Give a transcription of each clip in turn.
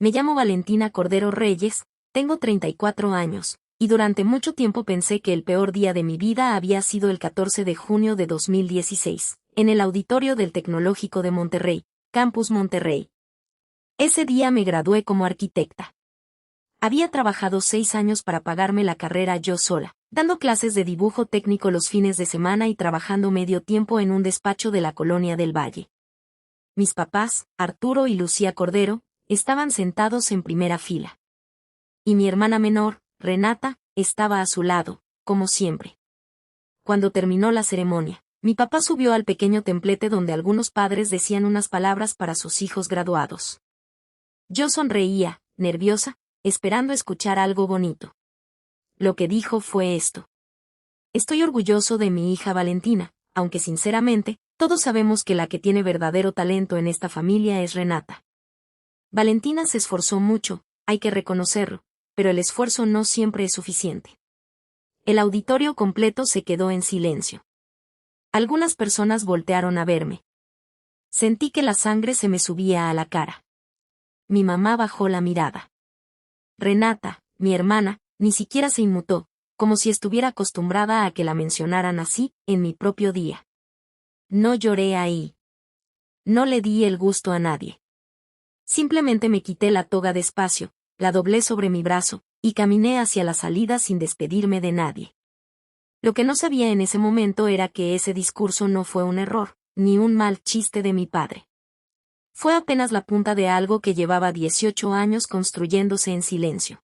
Me llamo Valentina Cordero Reyes, tengo 34 años, y durante mucho tiempo pensé que el peor día de mi vida había sido el 14 de junio de 2016, en el auditorio del Tecnológico de Monterrey, Campus Monterrey. Ese día me gradué como arquitecta. Había trabajado 6 años para pagarme la carrera yo sola, dando clases de dibujo técnico los fines de semana y trabajando medio tiempo en un despacho de la Colonia del Valle. Mis papás, Arturo y Lucía Cordero, estaban sentados en primera fila. Y mi hermana menor, Renata, estaba a su lado, como siempre. Cuando terminó la ceremonia, mi papá subió al pequeño templete donde algunos padres decían unas palabras para sus hijos graduados. Yo sonreía, nerviosa, esperando escuchar algo bonito. Lo que dijo fue esto. Estoy orgulloso de mi hija Valentina, aunque sinceramente, todos sabemos que la que tiene verdadero talento en esta familia es Renata. Valentina se esforzó mucho, hay que reconocerlo, pero el esfuerzo no siempre es suficiente. El auditorio completo se quedó en silencio. Algunas personas voltearon a verme. Sentí que la sangre se me subía a la cara. Mi mamá bajó la mirada. Renata, mi hermana, ni siquiera se inmutó, como si estuviera acostumbrada a que la mencionaran así, en mi propio día. No lloré ahí. No le di el gusto a nadie. Simplemente me quité la toga despacio, la doblé sobre mi brazo, y caminé hacia la salida sin despedirme de nadie. Lo que no sabía en ese momento era que ese discurso no fue un error, ni un mal chiste de mi padre. Fue apenas la punta de algo que llevaba 18 años construyéndose en silencio.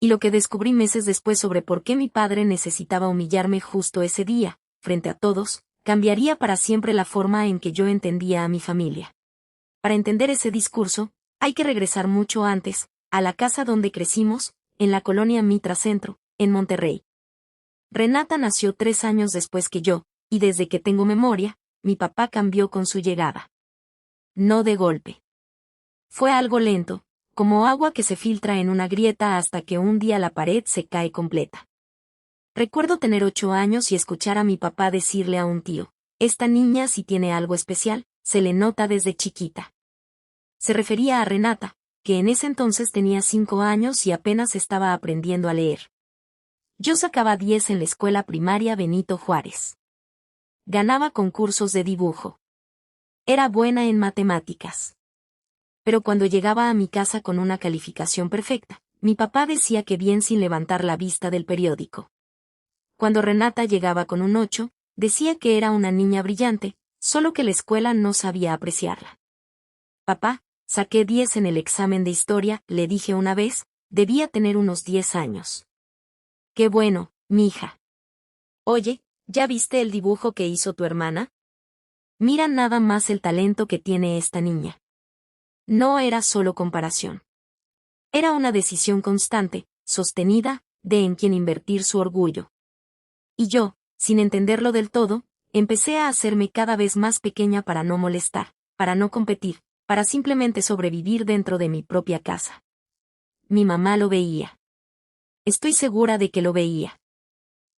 Y lo que descubrí meses después sobre por qué mi padre necesitaba humillarme justo ese día, frente a todos, cambiaría para siempre la forma en que yo entendía a mi familia. Para entender ese discurso, hay que regresar mucho antes, a la casa donde crecimos, en la colonia Mitra Centro, en Monterrey. Renata nació 3 años después que yo, y desde que tengo memoria, mi papá cambió con su llegada. No de golpe. Fue algo lento, como agua que se filtra en una grieta hasta que un día la pared se cae completa. Recuerdo tener 8 años y escuchar a mi papá decirle a un tío, esta niña si tiene algo especial, se le nota desde chiquita. Se refería a Renata, que en ese entonces tenía 5 años y apenas estaba aprendiendo a leer. Yo sacaba 10 en la escuela primaria Benito Juárez. Ganaba concursos de dibujo. Era buena en matemáticas. Pero cuando llegaba a mi casa con una calificación perfecta, mi papá decía que bien sin levantar la vista del periódico. Cuando Renata llegaba con un 8, decía que era una niña brillante, solo que la escuela no sabía apreciarla. Papá, saqué 10 en el examen de historia, le dije una vez, debía tener unos 10 años. Qué bueno, mija. Oye, ¿ya viste el dibujo que hizo tu hermana? Mira nada más el talento que tiene esta niña. No era solo comparación. Era una decisión constante, sostenida, de en quien invertir su orgullo. Y yo, sin entenderlo del todo, empecé a hacerme cada vez más pequeña para no molestar, para no competir, para simplemente sobrevivir dentro de mi propia casa. Mi mamá lo veía. Estoy segura de que lo veía.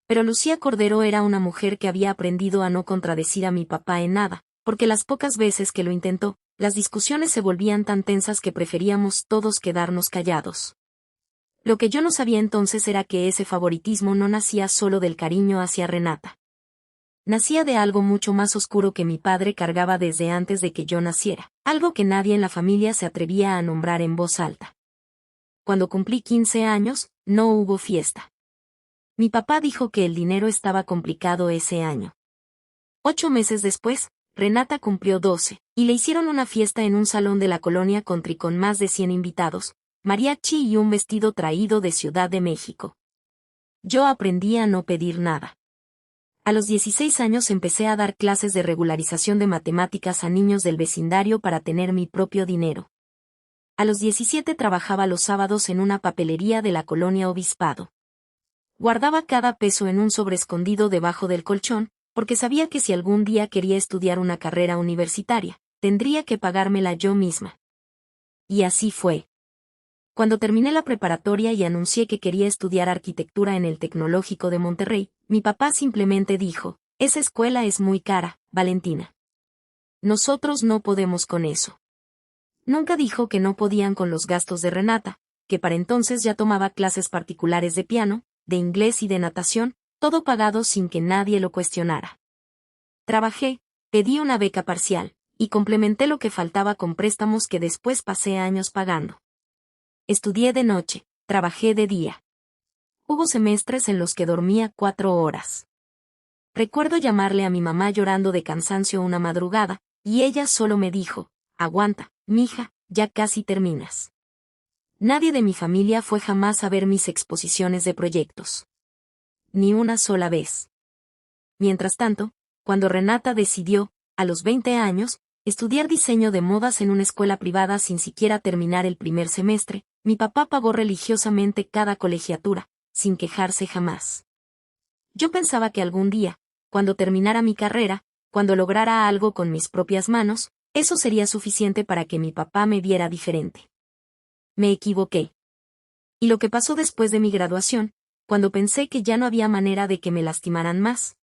Pero Lucía Cordero era una mujer que había aprendido a no contradecir a mi papá en nada, porque las pocas veces que lo intentó, las discusiones se volvían tan tensas que preferíamos todos quedarnos callados. Lo que yo no sabía entonces era que ese favoritismo no nacía solo del cariño hacia Renata. Nacía de algo mucho más oscuro que mi padre cargaba desde antes de que yo naciera, algo que nadie en la familia se atrevía a nombrar en voz alta. Cuando cumplí 15 años, no hubo fiesta. Mi papá dijo que el dinero estaba complicado ese año. 8 meses después, Renata cumplió 12, y le hicieron una fiesta en un salón de la colonia country con más de 100 invitados, mariachi y un vestido traído de Ciudad de México. Yo aprendí a no pedir nada. A los 16 años empecé a dar clases de regularización de matemáticas a niños del vecindario para tener mi propio dinero. A los 17 trabajaba los sábados en una papelería de la colonia Obispado. Guardaba cada peso en un sobre escondido debajo del colchón, porque sabía que si algún día quería estudiar una carrera universitaria, tendría que pagármela yo misma. Y así fue. Cuando terminé la preparatoria y anuncié que quería estudiar arquitectura en el Tecnológico de Monterrey, mi papá simplemente dijo, esa escuela es muy cara, Valentina. Nosotros no podemos con eso. Nunca dijo que no podían con los gastos de Renata, que para entonces ya tomaba clases particulares de piano, de inglés y de natación, todo pagado sin que nadie lo cuestionara. Trabajé, pedí una beca parcial, y complementé lo que faltaba con préstamos que después pasé años pagando. Estudié de noche, trabajé de día. Hubo semestres en los que dormía 4 horas. Recuerdo llamarle a mi mamá llorando de cansancio una madrugada, y ella solo me dijo, aguanta, mija, ya casi terminas. Nadie de mi familia fue jamás a ver mis exposiciones de proyectos. Ni una sola vez. Mientras tanto, cuando Renata decidió, a los 20 años, estudiar diseño de modas en una escuela privada sin siquiera terminar el primer semestre, mi papá pagó religiosamente cada colegiatura, sin quejarse jamás. Yo pensaba que algún día, cuando terminara mi carrera, cuando lograra algo con mis propias manos, eso sería suficiente para que mi papá me viera diferente. Me equivoqué. Y lo que pasó después de mi graduación, cuando pensé que ya no había manera de que me lastimaran más,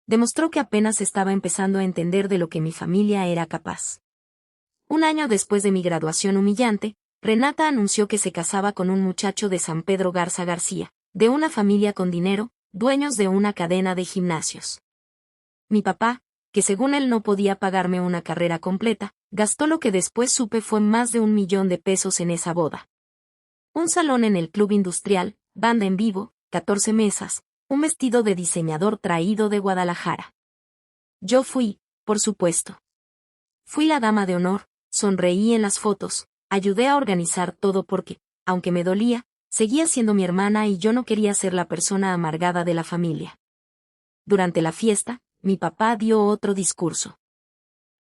demostró que apenas estaba empezando a entender de lo que mi familia era capaz. Un año después de mi graduación humillante, Renata anunció que se casaba con un muchacho de San Pedro Garza García, de una familia con dinero, dueños de una cadena de gimnasios. Mi papá, que según él no podía pagarme una carrera completa, gastó lo que después supe fue más de $1.000.000 en esa boda. Un salón en el Club Industrial, banda en vivo, 14 mesas, un vestido de diseñador traído de Guadalajara. Yo fui, por supuesto. Fui la dama de honor, sonreí en las fotos, ayudé a organizar todo porque, aunque me dolía, seguía siendo mi hermana y yo no quería ser la persona amargada de la familia. Durante la fiesta, mi papá dio otro discurso.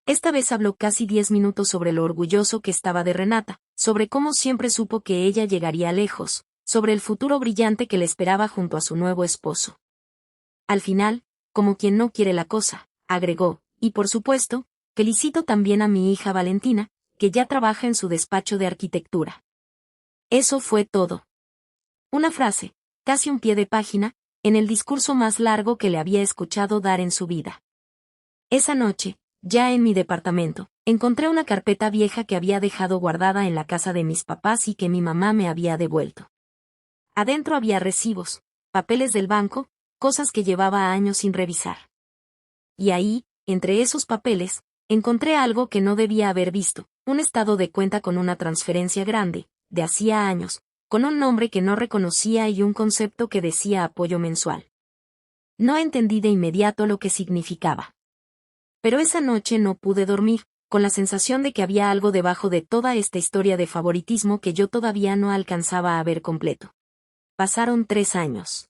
Esta vez habló casi 10 minutos sobre lo orgulloso que estaba de Renata, sobre cómo siempre supo que ella llegaría lejos, sobre el futuro brillante que le esperaba junto a su nuevo esposo. Al final, como quien no quiere la cosa, agregó, y por supuesto, felicito también a mi hija Valentina, que ya trabaja en su despacho de arquitectura. Eso fue todo. Una frase, casi un pie de página, en el discurso más largo que le había escuchado dar en su vida. Esa noche, ya en mi departamento, encontré una carpeta vieja que había dejado guardada en la casa de mis papás y que mi mamá me había devuelto. Adentro había recibos, papeles del banco, cosas que llevaba años sin revisar. Y ahí, entre esos papeles, encontré algo que no debía haber visto, un estado de cuenta con una transferencia grande, de hacía años, con un nombre que no reconocía y un concepto que decía apoyo mensual. No entendí de inmediato lo que significaba. Pero esa noche no pude dormir, con la sensación de que había algo debajo de toda esta historia de favoritismo que yo todavía no alcanzaba a ver completo. Pasaron 3 años.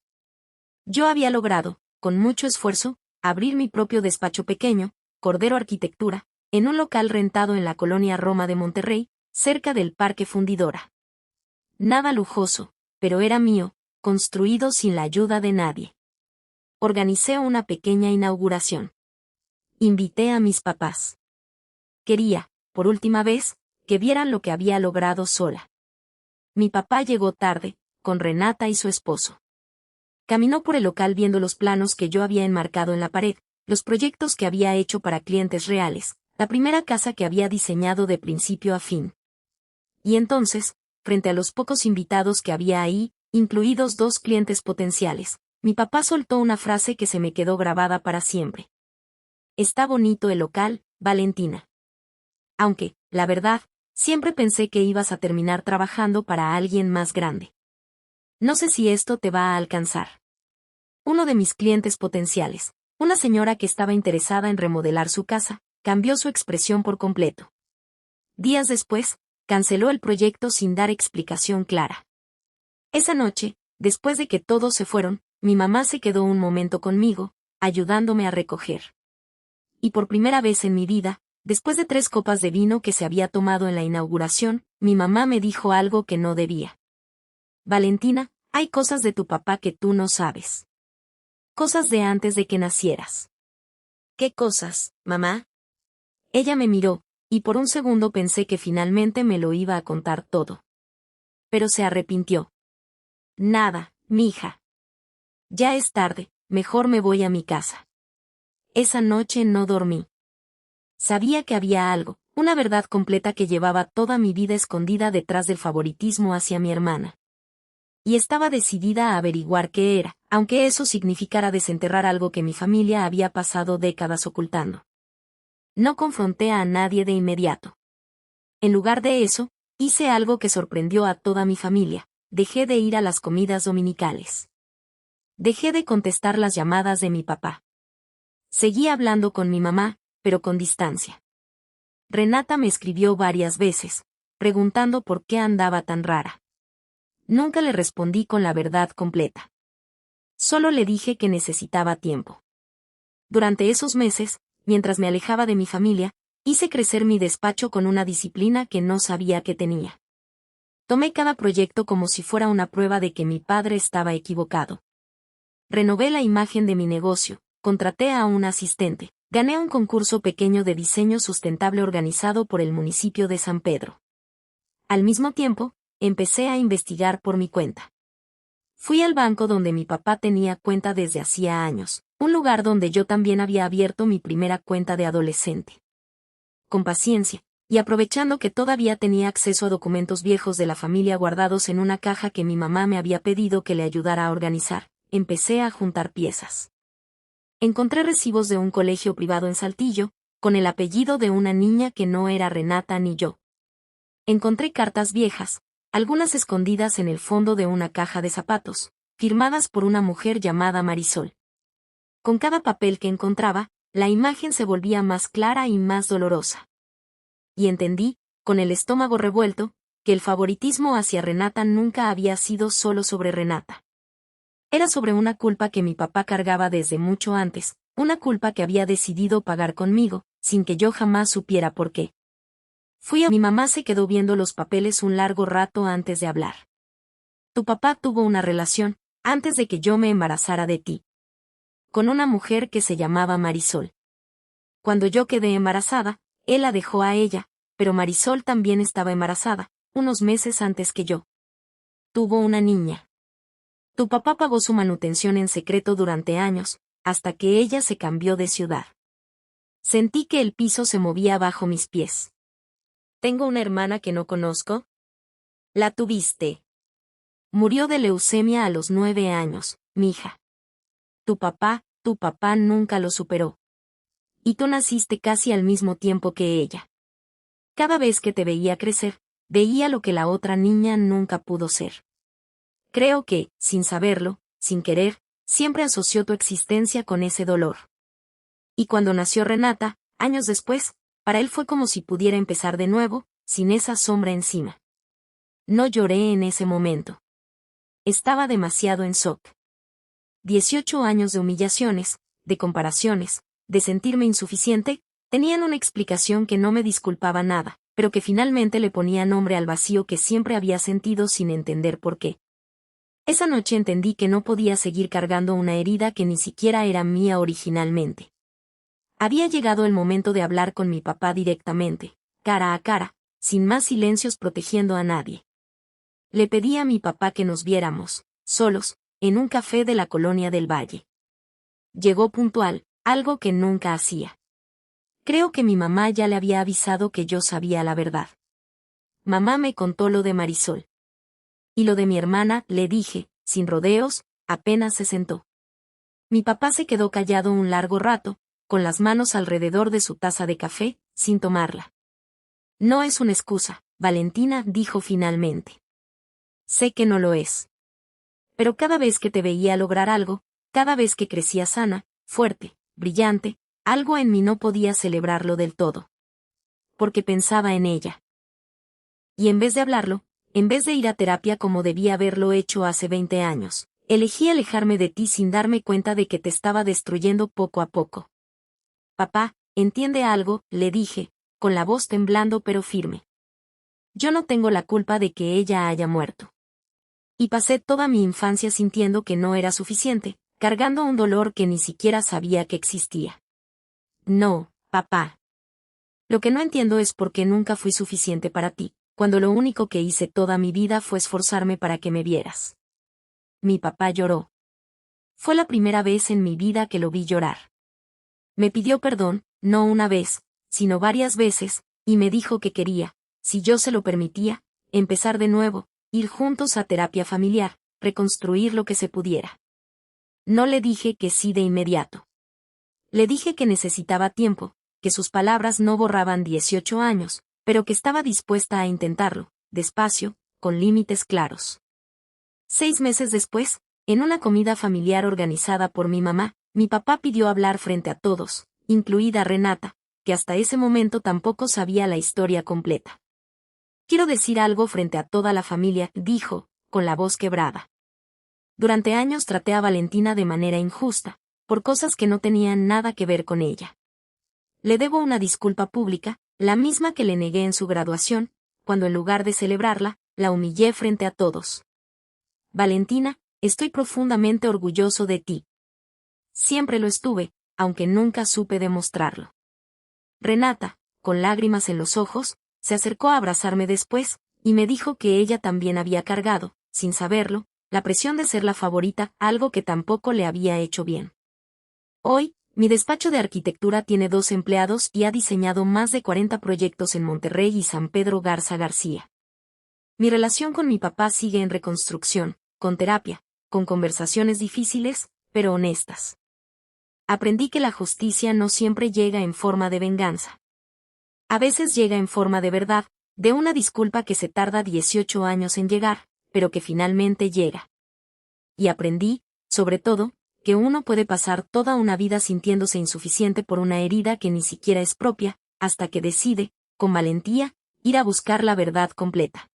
Yo había logrado, con mucho esfuerzo, abrir mi propio despacho pequeño, Cordero Arquitectura, en un local rentado en la colonia Roma de Monterrey, cerca del Parque Fundidora. Nada lujoso, pero era mío, construido sin la ayuda de nadie. Organicé una pequeña inauguración. Invité a mis papás. Quería, por última vez, que vieran lo que había logrado sola. Mi papá llegó tarde, con Renata y su esposo. Caminó por el local viendo los planos que yo había enmarcado en la pared, los proyectos que había hecho para clientes reales, la primera casa que había diseñado de principio a fin. Y entonces, frente a los pocos invitados que había ahí, incluidos 2 clientes potenciales, mi papá soltó una frase que se me quedó grabada para siempre. Está bonito el local, Valentina. Aunque, la verdad, siempre pensé que ibas a terminar trabajando para alguien más grande. No sé si esto te va a alcanzar. Uno de mis clientes potenciales, una señora que estaba interesada en remodelar su casa, cambió su expresión por completo. Días después, canceló el proyecto sin dar explicación clara. Esa noche, después de que todos se fueron, mi mamá se quedó un momento conmigo, ayudándome a recoger. Y por primera vez en mi vida, después de 3 copas de vino que se había tomado en la inauguración, mi mamá me dijo algo que no debía. Valentina, hay cosas de tu papá que tú no sabes. Cosas de antes de que nacieras. ¿Qué cosas, mamá? Ella me miró, y por un segundo pensé que finalmente me lo iba a contar todo. Pero se arrepintió. Nada, mija. Ya es tarde, mejor me voy a mi casa. Esa noche no dormí. Sabía que había algo, Una verdad completa que llevaba toda mi vida escondida detrás del favoritismo hacia mi hermana. Y estaba decidida a averiguar qué era, aunque eso significara desenterrar algo que mi familia había pasado décadas ocultando. No confronté a nadie de inmediato. En lugar de eso, hice algo que sorprendió a toda mi familia: dejé de ir a las comidas dominicales. Dejé de contestar las llamadas de mi papá. Seguí hablando con mi mamá, pero con distancia. Renata me escribió varias veces, preguntando por qué andaba tan rara. Nunca le respondí con la verdad completa. Solo le dije que necesitaba tiempo. Durante esos meses, mientras me alejaba de mi familia, hice crecer mi despacho con una disciplina que no sabía que tenía. Tomé cada proyecto como si fuera una prueba de que mi padre estaba equivocado. Renové la imagen de mi negocio, contraté a un asistente, gané un concurso pequeño de diseño sustentable organizado por el municipio de San Pedro. Al mismo tiempo, empecé a investigar por mi cuenta. Fui al banco donde mi papá tenía cuenta desde hacía años, un lugar donde yo también había abierto mi primera cuenta de adolescente. Con paciencia, y aprovechando que todavía tenía acceso a documentos viejos de la familia guardados en una caja que mi mamá me había pedido que le ayudara a organizar, empecé a juntar piezas. Encontré recibos de un colegio privado en Saltillo, con el apellido de una niña que no era Renata ni yo. Encontré cartas viejas, algunas escondidas en el fondo de una caja de zapatos, firmadas por una mujer llamada Marisol. Con cada papel que encontraba, la imagen se volvía más clara y más dolorosa. Y entendí, con el estómago revuelto, que el favoritismo hacia Renata nunca había sido solo sobre Renata. Era sobre una culpa que mi papá cargaba desde mucho antes, una culpa que había decidido pagar conmigo, sin que yo jamás supiera por qué. Mi mamá se quedó viendo los papeles un largo rato antes de hablar. Tu papá tuvo una relación, antes de que yo me embarazara de ti, con una mujer que se llamaba Marisol. Cuando yo quedé embarazada, él la dejó a ella, pero Marisol también estaba embarazada, unos meses antes que yo. Tuvo una niña. Tu papá pagó su manutención en secreto durante años, hasta que ella se cambió de ciudad. Sentí que el piso se movía bajo mis pies. ¿Tengo una hermana que no conozco? La tuviste. Murió de leucemia a los 9 años, mija. Tu papá nunca lo superó. Y tú naciste casi al mismo tiempo que ella. Cada vez que te veía crecer, veía lo que la otra niña nunca pudo ser. Creo que, sin saberlo, sin querer, siempre asoció tu existencia con ese dolor. Y cuando nació Renata, años después, para él fue como si pudiera empezar de nuevo, sin esa sombra encima. No lloré en ese momento. Estaba demasiado en shock. 18 años de humillaciones, de comparaciones, de sentirme insuficiente, tenían una explicación que no me disculpaba nada, pero que finalmente le ponía nombre al vacío que siempre había sentido sin entender por qué. Esa noche entendí que no podía seguir cargando una herida que ni siquiera era mía originalmente. Había llegado el momento de hablar con mi papá directamente, cara a cara, sin más silencios protegiendo a nadie. Le pedí a mi papá que nos viéramos, solos, en un café de la Colonia del Valle. Llegó puntual, algo que nunca hacía. Creo que mi mamá ya le había avisado que yo sabía la verdad. Mamá me contó lo de Marisol. Y lo de mi hermana, le dije, sin rodeos, apenas se sentó. Mi papá se quedó callado un largo rato, con las manos alrededor de su taza de café, sin tomarla. No es una excusa, Valentina, dijo finalmente. Sé que no lo es. Pero cada vez que te veía lograr algo, cada vez que crecías sana, fuerte, brillante, algo en mí no podía celebrarlo del todo. Porque pensaba en ella. Y en vez de hablarlo, en vez de ir a terapia como debía haberlo hecho hace 20 años, elegí alejarme de ti sin darme cuenta de que te estaba destruyendo poco a poco. Papá, entiende algo, le dije, con la voz temblando pero firme. Yo no tengo la culpa de que ella haya muerto. Y pasé toda mi infancia sintiendo que no era suficiente, cargando un dolor que ni siquiera sabía que existía. No, papá. Lo que no entiendo es por qué nunca fui suficiente para ti, cuando lo único que hice toda mi vida fue esforzarme para que me vieras. Mi papá lloró. Fue la primera vez en mi vida que lo vi llorar. Me pidió perdón, no una vez, sino varias veces, y me dijo que quería, si yo se lo permitía, empezar de nuevo, ir juntos a terapia familiar, reconstruir lo que se pudiera. No le dije que sí de inmediato. Le dije que necesitaba tiempo, que sus palabras no borraban 18 años, pero que estaba dispuesta a intentarlo, despacio, con límites claros. 6 meses después, en una comida familiar organizada por mi mamá, mi papá pidió hablar frente a todos, incluida Renata, que hasta ese momento tampoco sabía la historia completa. Quiero decir algo frente a toda la familia, dijo, con la voz quebrada. Durante años traté a Valentina de manera injusta, por cosas que no tenían nada que ver con ella. Le debo una disculpa pública, la misma que le negué en su graduación, cuando en lugar de celebrarla, la humillé frente a todos. Valentina, estoy profundamente orgulloso de ti. Siempre lo estuve, aunque nunca supe demostrarlo. Renata, con lágrimas en los ojos, se acercó a abrazarme después, y me dijo que ella también había cargado, sin saberlo, la presión de ser la favorita, algo que tampoco le había hecho bien. Hoy, mi despacho de arquitectura tiene 2 empleados y ha diseñado más de 40 proyectos en Monterrey y San Pedro Garza García. Mi relación con mi papá sigue en reconstrucción, con terapia, con conversaciones difíciles, pero honestas. Aprendí que la justicia no siempre llega en forma de venganza. A veces llega en forma de verdad, de una disculpa que se tarda 18 años en llegar, pero que finalmente llega. Y aprendí, sobre todo, que uno puede pasar toda una vida sintiéndose insuficiente por una herida que ni siquiera es propia, hasta que decide, con valentía, ir a buscar la verdad completa.